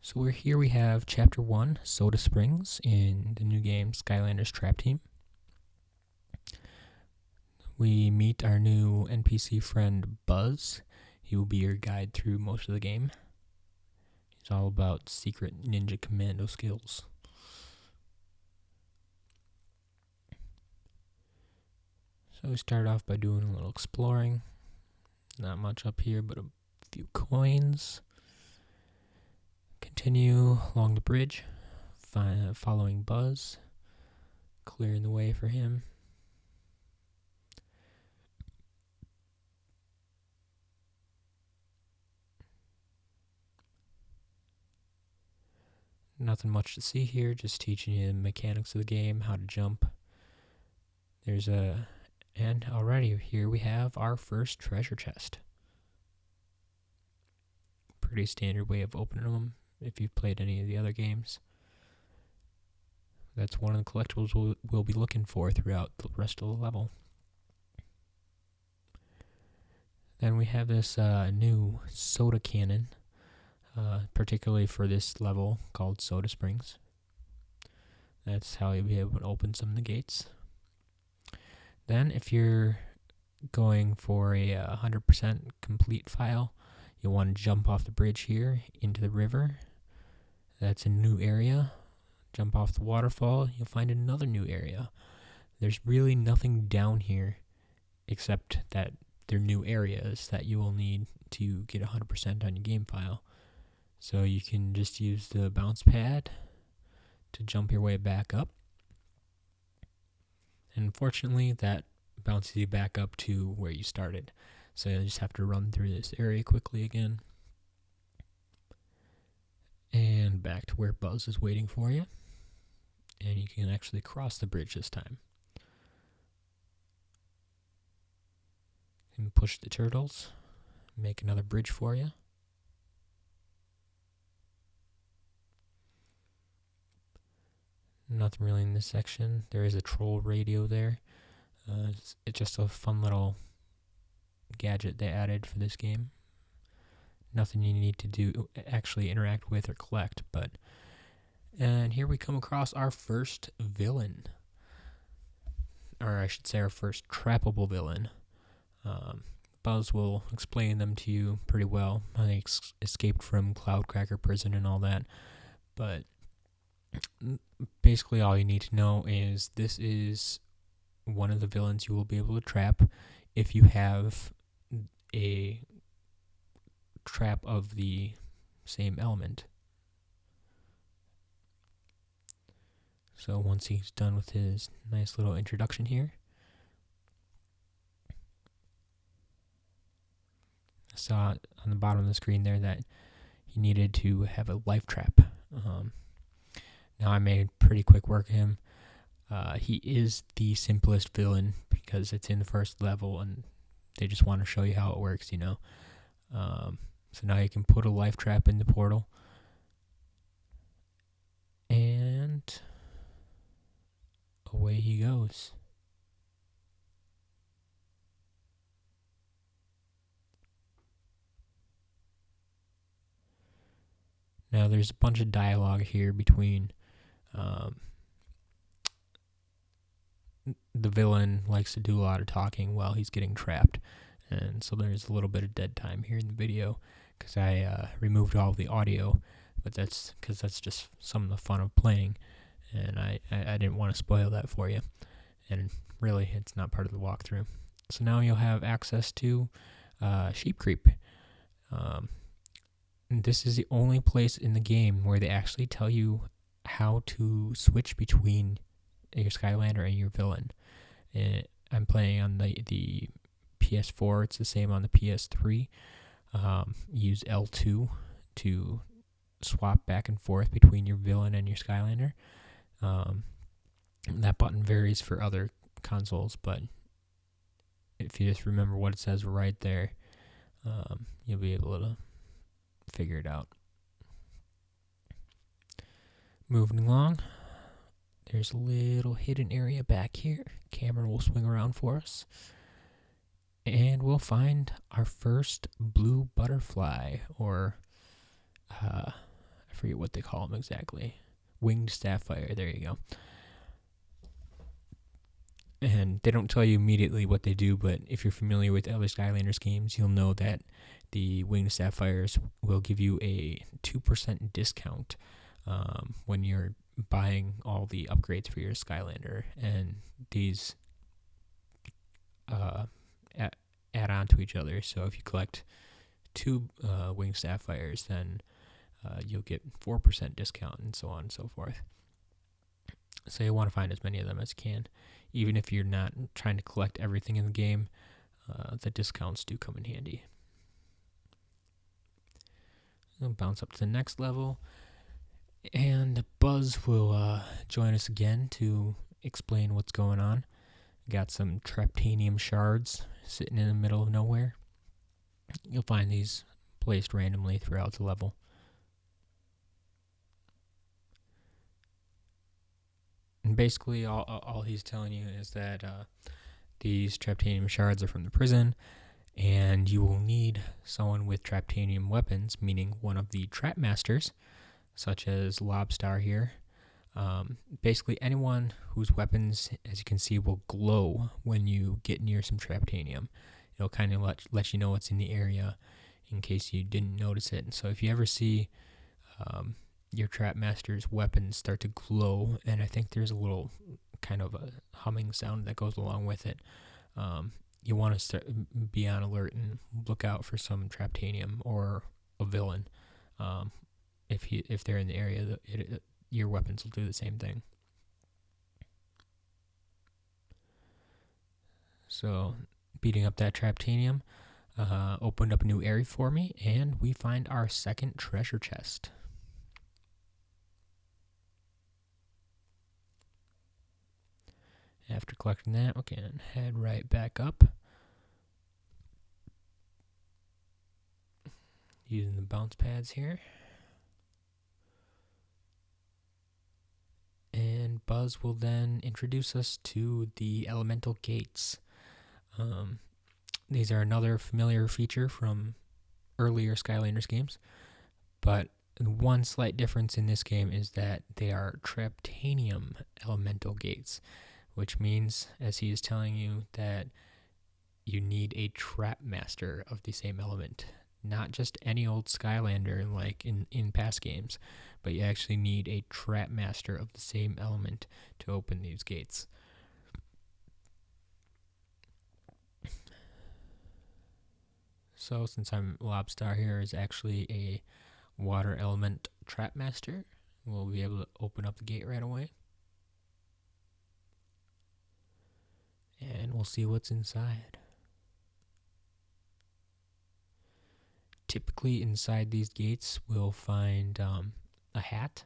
So we have Chapter 1, Soda Springs, in the new game Skylanders Trap Team. We meet our new NPC friend Buzz. He will be your guide through most of the game. He's all about secret ninja commando skills. So we start off by doing a little exploring. Not much up here, but a few coins. Continue along the bridge, following Buzz, clearing the way for him. Nothing much to see here, just teaching you the mechanics of the game, how to jump. And already here we have our first treasure chest. Pretty standard way of opening them if you've played any of the other games. That's one of the collectibles we'll be looking for throughout the rest of the level. Then we have this new soda cannon, particularly for this level, called Soda Springs. That's how you'll be able to open some of the gates. Then if you're going for a 100% complete file, you'll want to jump off the bridge here into the river. That's a new area. Jump off the waterfall, you'll find another new area. There's really nothing down here except that they're new areas that you will need to get 100% on your game file. So you can just use the bounce pad to jump your way back up. And unfortunately, that bounces you back up to where you started. So you just have to run through this area quickly again. And back to where Buzz is waiting for you. And you can actually cross the bridge this time. And push the turtles. Make another bridge for you. Nothing really in this section. There is a troll radio there. It's just a fun little gadget they added for this game. Nothing you need to actually interact with or collect, and here we come across our first villain. Or I should say our first trappable villain. Buzz will explain them to you pretty well. I escaped from Cloudcracker prison and all that. But basically all you need to know is this is one of the villains you will be able to trap if you have a trap of the same element. So once he's done with his nice little introduction here, I saw on the bottom of the screen there that he needed to have a life trap. Now I made pretty quick work of him. He is the simplest villain because it's in the first level and they just want to show you how it works, you know. So now you can put a life trap in the portal. And away he goes. Now there's a bunch of dialogue here between the villain likes to do a lot of talking while he's getting trapped. And so there's a little bit of dead time here in the video because I removed all of the audio, but that's because that's just some of the fun of playing. And I didn't want to spoil that for you. And really, it's not part of the walkthrough. So now you'll have access to Sheep Creep. And this is the only place in the game where they actually tell you how to switch between your Skylander and your villain. I'm playing on the PS4. It's the same on the PS3. Use L2 to swap back and forth between your villain and your Skylander. That button varies for other consoles, but if you just remember what it says right there, you'll be able to figure it out. Moving along, there's a little hidden area back here. Camera will swing around for us. And we'll find our first blue butterfly, or I I forget what they call them exactly. Winged Sapphire, there you go. And they don't tell you immediately what they do, but if you're familiar with other Skylanders games, you'll know that the Winged Sapphires will give you a 2% discount when you're buying all the upgrades for your Skylander. And these add on to each other. So if you collect 2 Winged Sapphires, then you'll get 4% discount and so on and so forth. So you want to find as many of them as you can. Even if you're not trying to collect everything in the game, the discounts do come in handy. We'll bounce up to the next level, and Buzz will join us again to explain what's going on. Got some Traptanium shards sitting in the middle of nowhere. You'll find these placed randomly throughout the level. And basically, all he's telling you is that these Traptanium shards are from the prison, and you will need someone with Traptanium weapons, meaning one of the Trap Masters, such as Lobstar here. Basically, anyone whose weapons, as you can see, will glow when you get near some Traptanium. It'll kind of let you know what's in the area in case you didn't notice it. And so if you ever see your Trap Master's weapons start to glow, and I think there's a little kind of a humming sound that goes along with it, you want to be on alert and look out for some Traptanium or a villain. If they're in the area, your weapons will do the same thing. So beating up that Traptanium opened up a new area for me, and we find our second treasure chest. After collecting that, we can head right back up. Using the bounce pads here. And Buzz will then introduce us to the elemental gates. These are another familiar feature from earlier Skylanders games, but one slight difference in this game is that they are Traptanium elemental gates, which means, as he is telling you, that you need a Trap Master of the same element. Not just any old Skylander like in past games, but you actually need a Trap Master of the same element to open these gates. So since I'm Lobstar here is actually a water element Trap Master, we'll be able to open up the gate right away. And we'll see what's inside. Typically inside these gates we'll find a hat.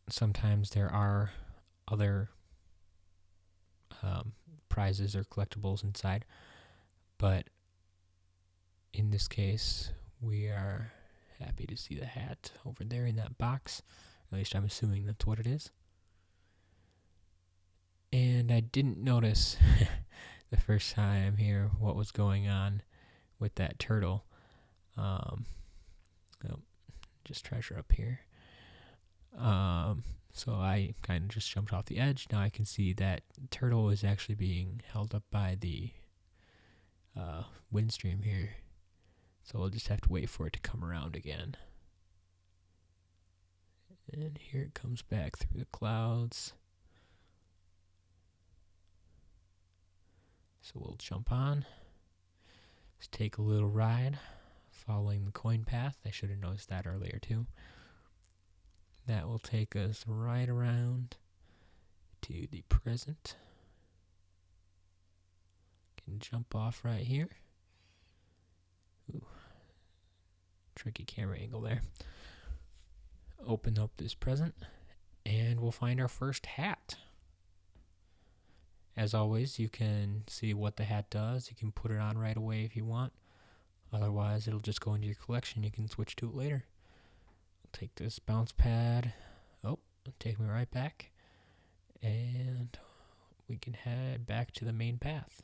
Sometimes there are other prizes or collectibles inside, but in this case we are happy to see the hat over there in that box. At least I'm assuming that's what it is. And I didn't notice the first time here what was going on with that turtle. Just treasure up here. So I kind of just jumped off the edge. Now I can see that turtle is actually being held up by the wind stream here. So we'll just have to wait for it to come around again. And here it comes back through the clouds. So we'll jump on. Let's take a little ride following the coin path. I should have noticed that earlier too. That will take us right around to the present. Can jump off right here. Ooh. Tricky camera angle there. Open up this present, and we'll find our first hat. As always, you can see what the hat does. You can put it on right away if you want. Otherwise, it'll just go into your collection. You can switch to it later. I'll take this bounce pad. Oh, take me right back. And we can head back to the main path.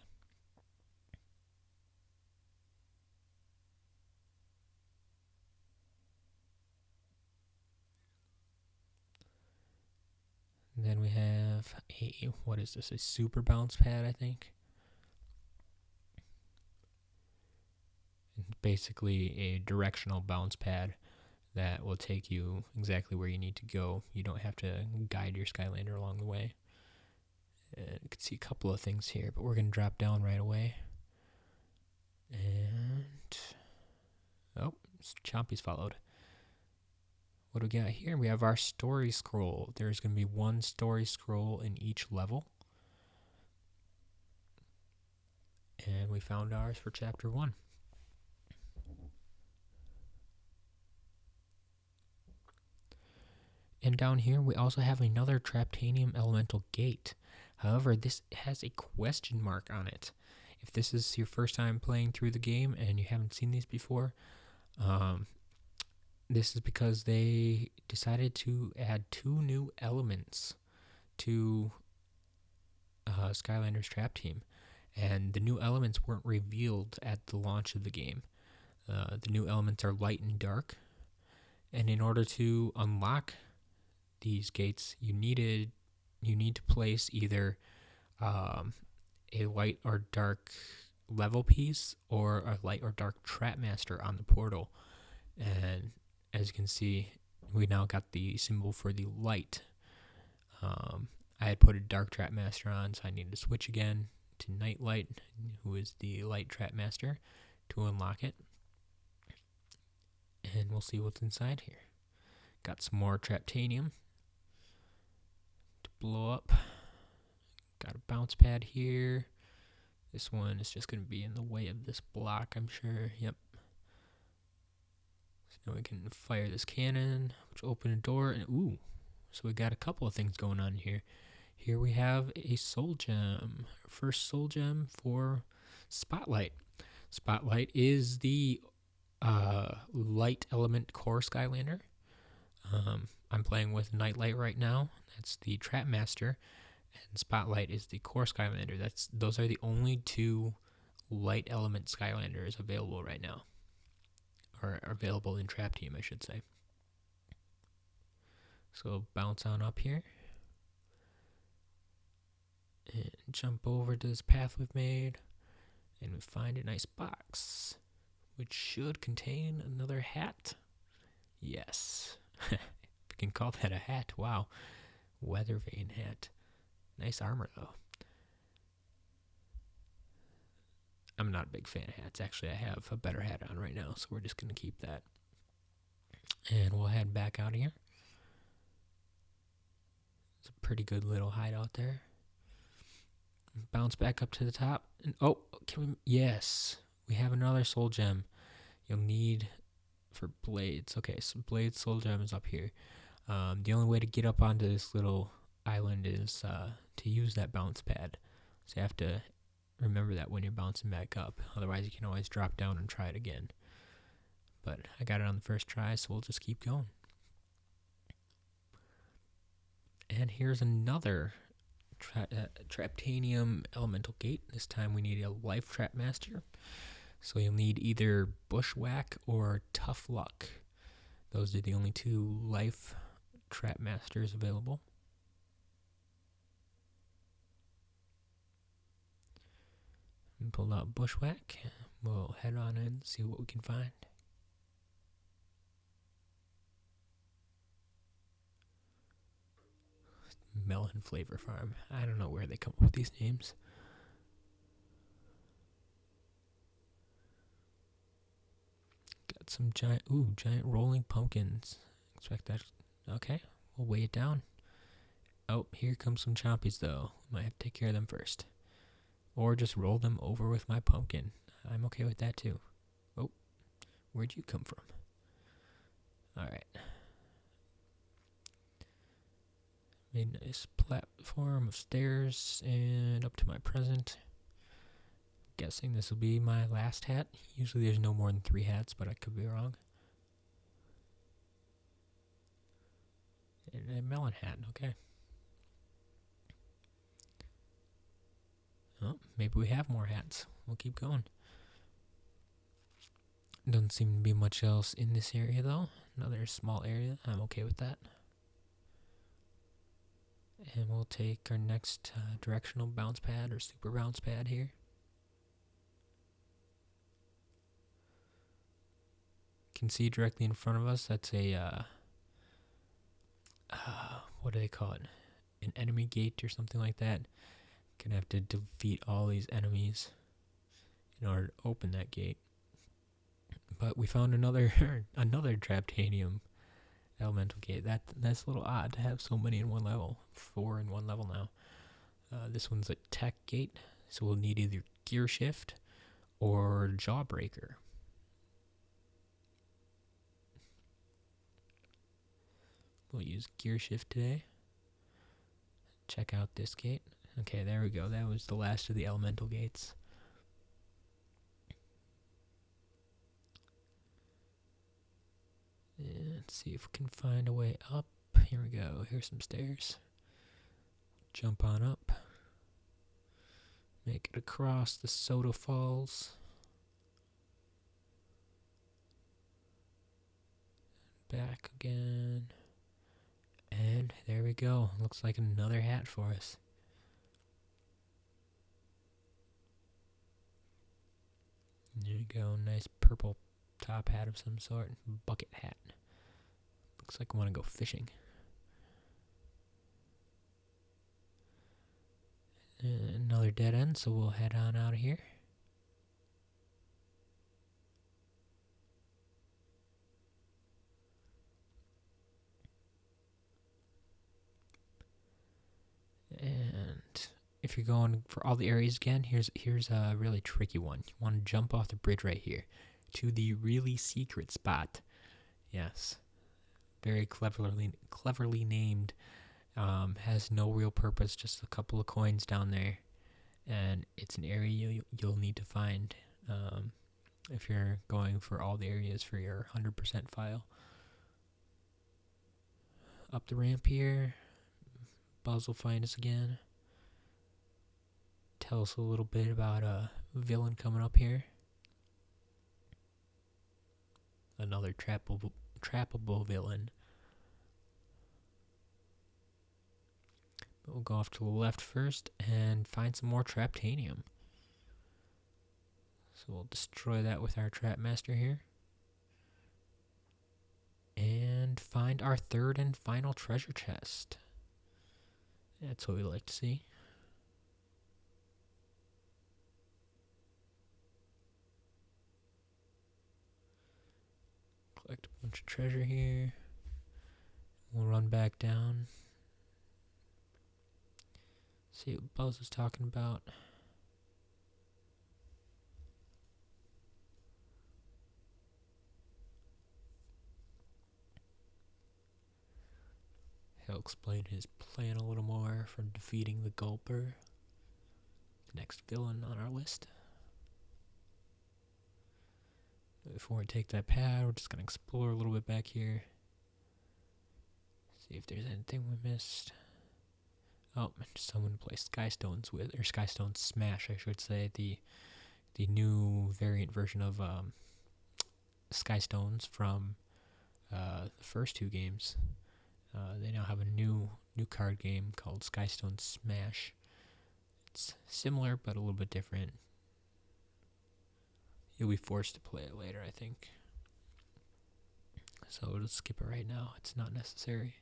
then we have what is this? A super bounce pad, I think. Basically a directional bounce pad that will take you exactly where you need to go. You don't have to guide your Skylander along the way. And you can see a couple of things here, but we're going to drop down right away. And oh, Chompy's followed. What do we got here? We have our story scroll. There's going to be one story scroll in each level. And we found ours for chapter 1. And down here we also have another Traptanium elemental gate. However, this has a question mark on it. If this is your first time playing through the game and you haven't seen these before, this is because they decided to add 2 new elements to Skylanders Trap Team. And the new elements weren't revealed at the launch of the game. The new elements are light and dark. And in order to unlock these gates, you need to place either a light or dark level piece or a light or dark trap master on the portal. And as you can see, we now got the symbol for the light. I had put a dark trap master on, so I needed to switch again to Nightlight, who is the light trap master, to unlock it. And we'll see what's inside here. Got some more Traptanium to blow up. Got a bounce pad here. This one is just going to be in the way of this block, I'm sure. Yep. So now we can fire this cannon, which will open a door. And ooh, so we got a couple of things going on here. Here we have a soul gem. First soul gem for Spotlight. Spotlight is the light element core Skylander. I'm playing with Nightlight right now. That's the Trap Master. And Spotlight is the core Skylander. Those are the only 2 light element Skylanders available right now. Or available in Trap Team, I should say. So bounce on up here. And jump over to this path we've made. And we find a nice box, which should contain another hat. Yes. We can call that a hat. Wow. Weather vane hat. Nice armor, though. I'm not a big fan of hats. Actually, I have a better hat on right now, so we're just going to keep that. And we'll head back out of here. It's a pretty good little hideout there. Bounce back up to the top. And oh, yes. We have another soul gem. You'll need for blades. Okay, so blade soul gem is up here. The only way to get up onto this little island is to use that bounce pad. So you have to remember that when you're bouncing back up. Otherwise, you can always drop down and try it again. But I got it on the first try, so we'll just keep going. And here's another Traptanium elemental gate. This time we need a life trap master. So you'll need either Bushwhack or Tough Luck. Those are the only 2 life trap masters available. And pull out Bushwhack. We'll head on in and see what we can find. Melon Flavor Farm. I don't know where they come up with these names. Got some giant rolling pumpkins. Expect that. Okay, we'll weigh it down. Oh, here comes some Chompies, though. Might have to take care of them first. Or just roll them over with my pumpkin. I'm okay with that, too. Oh, where'd you come from? Alright. Made a nice platform of stairs and up to my present. Guessing this will be my last hat. Usually there's no more than 3 hats, but I could be wrong. And a melon hat, okay. Oh, maybe we have more hats. We'll keep going. Doesn't seem to be much else in this area, though. Another small area. I'm okay with that. And we'll take our next directional bounce pad or super bounce pad here. You can see directly in front of us, that's a, what do they call it? An enemy gate or something like that. Gonna have to defeat all these enemies in order to open that gate. But we found another another Traptanium elemental gate. That's a little odd to have so many in one level. 4 in one level now. This one's a tech gate, so we'll need either gear shift or jawbreaker. We'll use gear shift today. Check out this gate. Okay, there we go. That was the last of the elemental gates. And let's see if we can find a way up. Here we go. Here's some stairs. Jump on up. Make it across the Soda Falls. Back again. And there we go. Looks like another hat for us. There you go. Nice purple top hat of some sort. Bucket hat. Looks like I want to go fishing. And another dead end, so we'll head on out of here. And if you're going for all the areas again, here's a really tricky one. You want to jump off the bridge right here to the really secret spot. Yes, very cleverly named. Has no real purpose, just a couple of coins down there, and it's an area you'll need to find if you're going for all the areas for your 100% file. Up the ramp here. Buzz will find us again. Tell us a little bit about a villain coming up here. Another trappable villain. But we'll go off to the left first and find some more Traptanium. So we'll destroy that with our Trap Master here. And find our third and final treasure chest. That's what we like to see. Collect a bunch of treasure here. We'll run back down. See what Buzz is talking about. He'll explain his plan a little more for defeating the Gulper, the next villain on our list. Before we take that pad, we're just going to explore a little bit back here. See if there's anything we missed. Oh, just someone to play Skystones with, or Skystone Smash, I should say. The new variant version of Skystones from the first two games. They now have a new card game called Skystone Smash. It's similar, but a little bit different. You'll be forced to play it later, I think. So we'll just skip it right now. It's not necessary.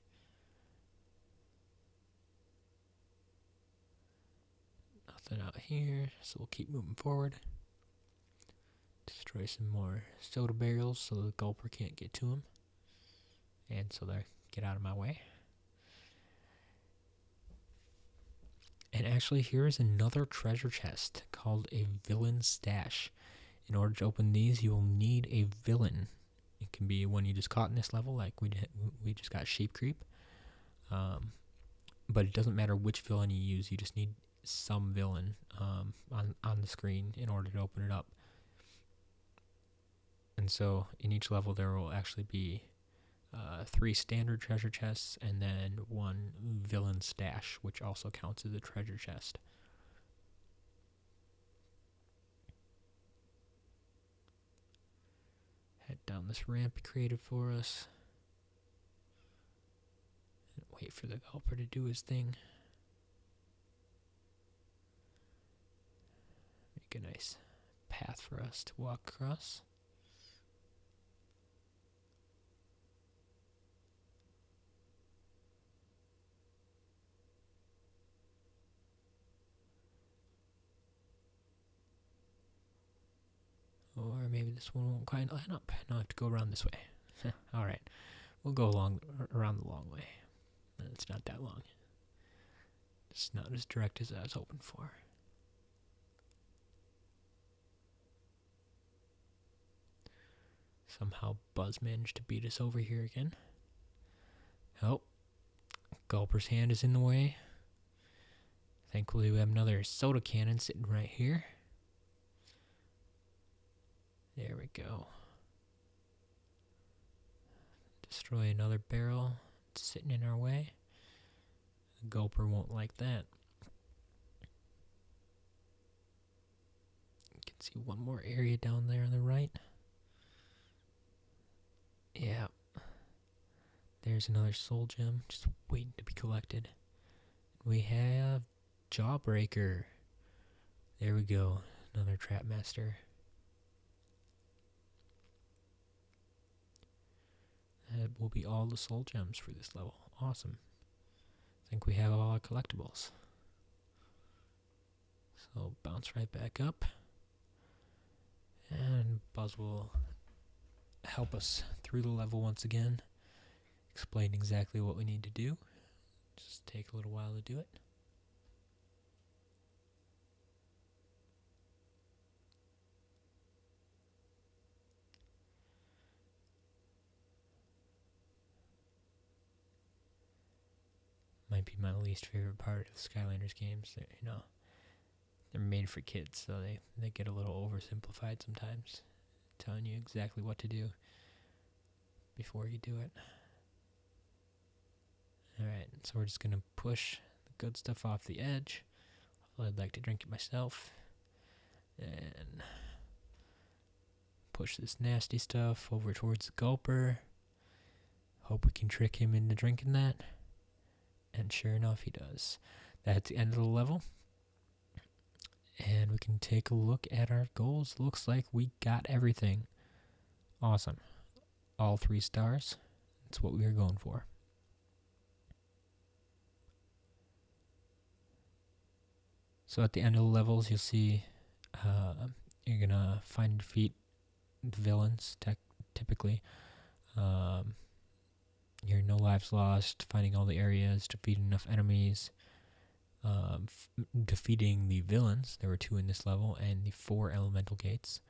Nothing out here, so we'll keep moving forward. Destroy some more soda barrels so the Gulper can't get to them. And so they get out of my way. And actually, here's another treasure chest called a Villain Stash. In order to open these, you will need a villain. It can be one you just caught in this level, like we just got Sheep Creep. But it doesn't matter which villain you use, you just need some villain on the screen in order to open it up. And so in each level there will actually be 3 standard treasure chests and then 1 villain stash, which also counts as a treasure chest. Head down this ramp created for us. Wait for the helper to do his thing. Make a nice path for us to walk across. Or maybe this one won't quite line up. No, I have to go around this way. Alright, we'll go around the long way. It's not that long. It's not as direct as I was hoping for. Somehow Buzz managed to beat us over here again. Oh, Gulper's hand is in the way. Thankfully, we have another soda cannon sitting right here. There we go. Destroy another barrel. It's sitting in our way. The Gulper won't like that. You can see one more area down there on the right. Yeah. There's another soul gem just waiting to be collected. We have Jawbreaker. There we go. Another Trap Master. That will be all the soul gems for this level. Awesome. I think we have all our collectibles. So bounce right back up. And Buzz will help us through the level once again. Explain exactly what we need to do. Just take a little while to do it. Might be my least favorite part of Skylanders games. They're made for kids, so they get a little oversimplified sometimes, telling you exactly what to do before you do it. Alright, so we're just going to push the good stuff off the edge. I'd like to drink it myself. And push this nasty stuff over towards the Gulper. Hope we can trick him into drinking that. And sure enough, he does. That's the end of the level. And we can take a look at our goals. Looks like we got everything. Awesome. All 3 stars. That's what we were going for. So at the end of the levels, you'll see you're going to find and defeat the villains, typically. You're no lives lost, finding all the areas, defeating enough enemies, defeating the villains. There were 2 in this level, and the 4 elemental gates.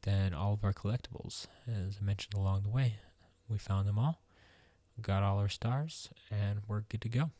Then all of our collectibles, as I mentioned along the way. We found them all, got all our stars, and we're good to go.